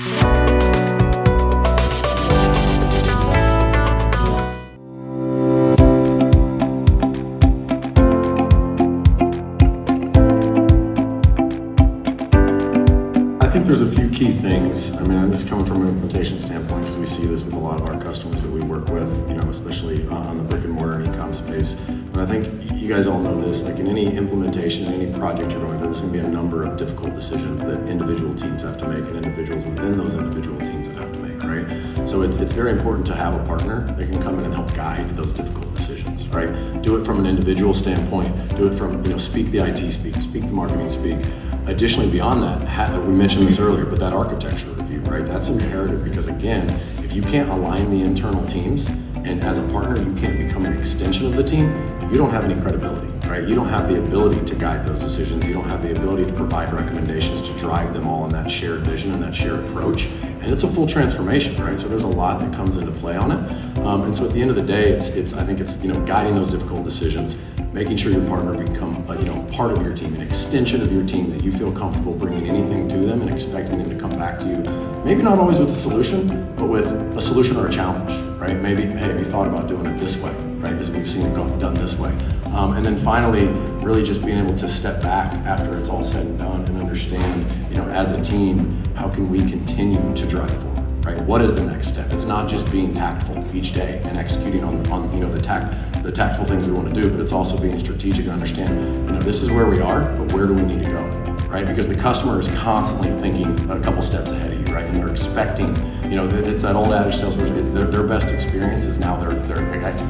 think there's a few key things. I mean, this is coming from an implementation standpoint because we see this with a lot of our customers that we work with, especially on the brick and mortar and e-com space. But I think you guys all know this, like in any implementation, in any project you're going through, there's going to be a number of difficult decisions that individual teams have to make and individuals within those individual teams that have to make, right? So it's very important to have a partner that can come in and help guide those difficult decisions, right? Do it from an individual standpoint, do it from, speak the IT speak the marketing speak. Additionally, beyond that, we mentioned this earlier, but that architecture review, right? That's imperative because, again, if you can't align the internal teams and as a partner you can't become an extension of the team, you don't have any credibility, right? You don't have the ability to guide those decisions. You don't have the ability to provide recommendations to drive them all in that shared vision and that shared approach. And it's a full transformation, right? So there's a lot that comes into play on it. And so at the end of the day, I think it's guiding those difficult decisions, making sure your partner become part of your team, an extension of your team, that you feel comfortable bringing anything to them and expecting them to come back to you. Maybe not always with a solution, but with a solution or a challenge, right? Maybe, hey, have you thought about doing it this way, right? Because we've seen it done this way. And then finally, really just being able to step back after it's all said and done and understand, as a team, how can we continue to drive forward? Right? What is the next step? It's not just being tactful each day and executing on the tactful things we want to do, but it's also being strategic and understand, this is where we are, but where do we need to go? Right? Because the customer is constantly thinking a couple steps ahead of you, right? And they're expecting, it's that old adage, salesperson, their best experience is now their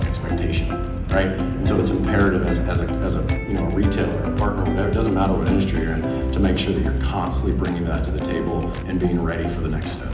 expectation, right? And so it's imperative as a retailer, a partner, whatever, it doesn't matter what industry you're in, to make sure that you're constantly bringing that to the table and being ready for the next step.